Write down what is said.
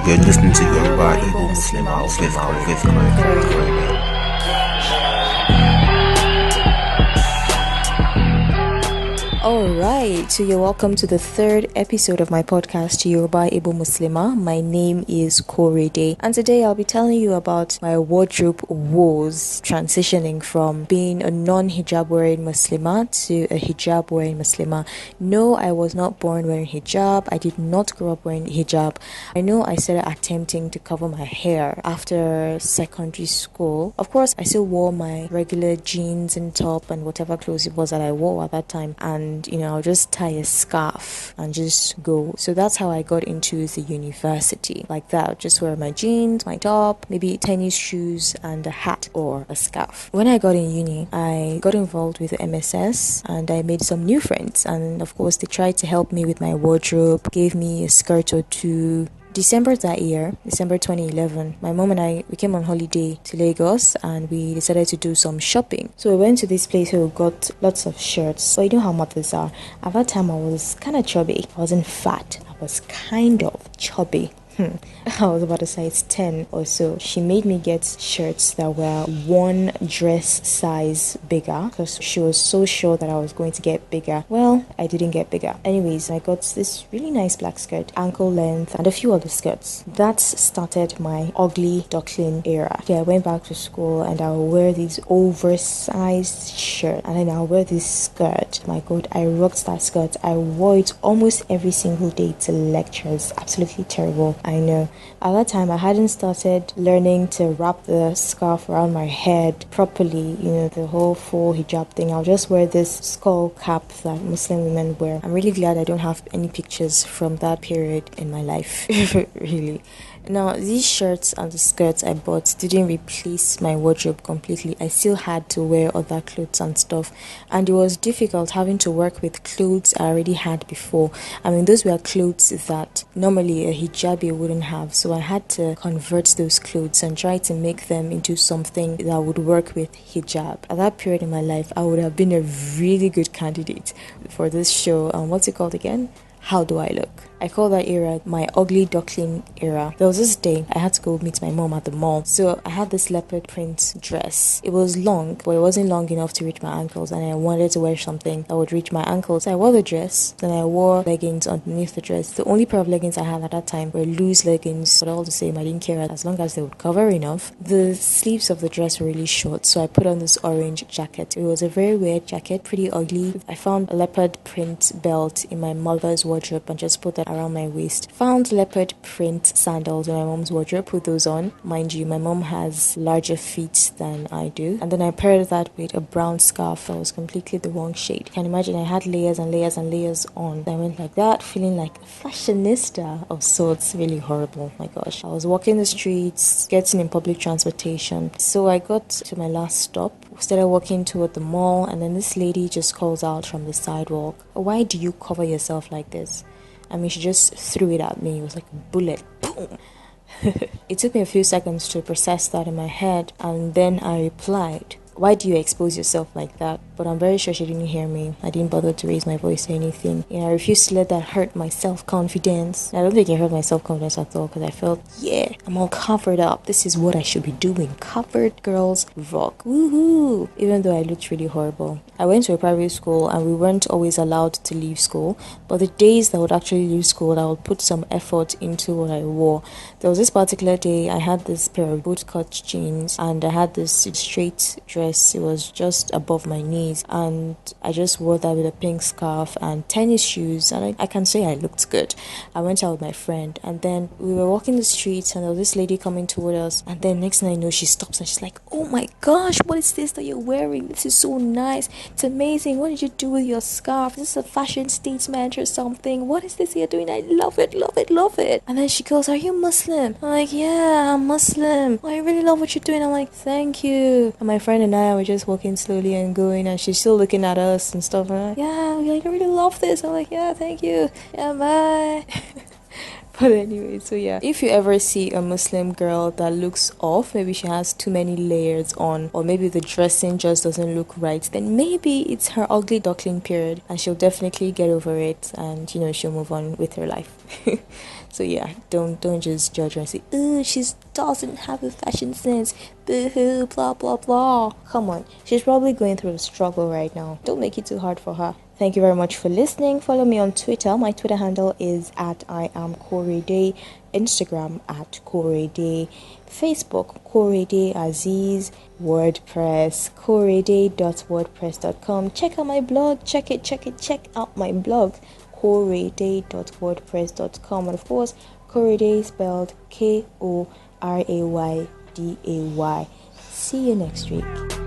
You're listening to Yoruba Igbo Muslimah with Korean. Alright, so you're welcome to the third episode of my podcast, Yoruba Igbo Muslimah. My name is Korede, and today I'll be telling you about my wardrobe woes transitioning from being a non-hijab wearing Muslimah to a hijab wearing Muslimah. No, I was not born wearing hijab. I did not grow up wearing hijab. I know I started attempting to cover my hair after secondary school. Of course, I still wore my regular jeans and top and whatever clothes it was that I wore at that time, and I'll just tie a scarf and just go. So that's how I got into the university, like that. Just wear my jeans, my top, maybe tennis shoes and a hat or a scarf. When I got in uni, I got involved with the MSS and I made some new friends, and of course they tried to help me with my wardrobe, gave me a skirt or two. December that year, December 2011, my mom and I, we came on holiday to Lagos and we decided to do some shopping. So we went to this place where we got lots of shirts. But you know how mothers are. At that time, I was kind of chubby. I wasn't fat. I was kind of chubby. I was about a size 10 or so. She made me get shirts that were one dress size bigger because she was so sure that I was going to get bigger. Well, I didn't get bigger. Anyways, I got this really nice black skirt, ankle length, and a few other skirts. That started my ugly duckling era. Okay, I went back to school and I would wear these oversized shirts, and then I'll wear this skirt. My God, I rocked that skirt. I wore it almost every single day to lectures. Absolutely terrible. I know. At that time, I hadn't started learning to wrap the scarf around my head properly, the whole full hijab thing. I'll just wear this skull cap that Muslim women wear. I'm really glad I don't have any pictures from that period in my life, really. Now, these shirts and the skirts I bought didn't replace my wardrobe completely. I still had to wear other clothes and stuff, and it was difficult having to work with clothes I already had before. I mean, those were clothes that normally a hijabi wouldn't have, so I had to convert those clothes and try to make them into something that would work with hijab. At that period in my life, I would have been a really good candidate for this show. What's it called again? How Do I Look? I call that era my ugly duckling era. There was this day I had to go meet my mom at the mall. So I had this leopard print dress. It was long, but it wasn't long enough to reach my ankles, and I wanted to wear something that would reach my ankles. So I wore the dress, then I wore leggings underneath the dress. The only pair of leggings I had at that time were loose leggings, but all the same, I didn't care as long as they would cover enough. The sleeves of the dress were really short, so I put on this orange jacket. It was a very weird jacket, pretty ugly. I found a leopard print belt in my mother's wardrobe and just put that around my waist. Found leopard print sandals in my mom's wardrobe, put those on. Mind you, my mom has larger feet than I do. And then I paired that with a brown scarf that was completely the wrong shade. You can imagine I had layers and layers and layers on. I went like that, feeling like a fashionista of sorts. Really horrible, my gosh. I was walking the streets, getting in public transportation. So I got to my last stop, started walking toward the mall, and then this lady just calls out from the sidewalk, "Why do you cover yourself like this?" I mean, she just threw it at me. It was like a bullet. Boom! It took me a few seconds to process that in my head, and then I replied, "Why do you expose yourself like that?" But I'm very sure she didn't hear me. I didn't bother to raise my voice or anything. I refused to let that hurt my self-confidence. I don't think it hurt my self-confidence at all, because I felt, yeah, I'm all covered up. This is what I should be doing. Covered girls rock. Woohoo! Even though I looked really horrible. I went to a private school and we weren't always allowed to leave school. But the days that I would actually leave school, I would put some effort into what I wore. There was this particular day, I had this pair of bootcut jeans and I had this straight dress. It was just above my knees, and I just wore that with a pink scarf and tennis shoes, and I can say I looked good. I went out with my friend, and then we were walking the streets and there was this lady coming toward us, and then next thing I know, she stops and she's like, "Oh my gosh, what is this that you're wearing? This is so nice. It's amazing. What did you do with your scarf? This is a fashion statement or something. What is this you're doing? I love it, love it, love it." And then she goes, "Are you Muslim?" I'm like, "Yeah, I'm Muslim. Oh, I really love what you're doing." I'm like, "Thank you." And my friend and I were just walking slowly and going, and she's still looking at us and stuff. And I'm like, "Yeah, I really love this." I'm like, "Yeah, thank you. Yeah, bye." But anyway, so yeah, if you ever see a Muslim girl that looks off, maybe she has too many layers on, or maybe the dressing just doesn't look right, then maybe it's her ugly duckling period, and she'll definitely get over it, and she'll move on with her life. So yeah, don't just judge her and say, oh, she doesn't have a fashion sense, boo-hoo, blah blah blah. Come on, she's probably going through a struggle right now. Don't make it too hard for her. Thank you very much for listening. Follow me on Twitter. My Twitter handle is at I am Korede, Instagram at Korede, Facebook Korede Aziz, WordPress korede.wordpress.com. Check out my blog. Check out my blog, korede.wordpress.com, and of course Korede spelled Korayday. See you next week.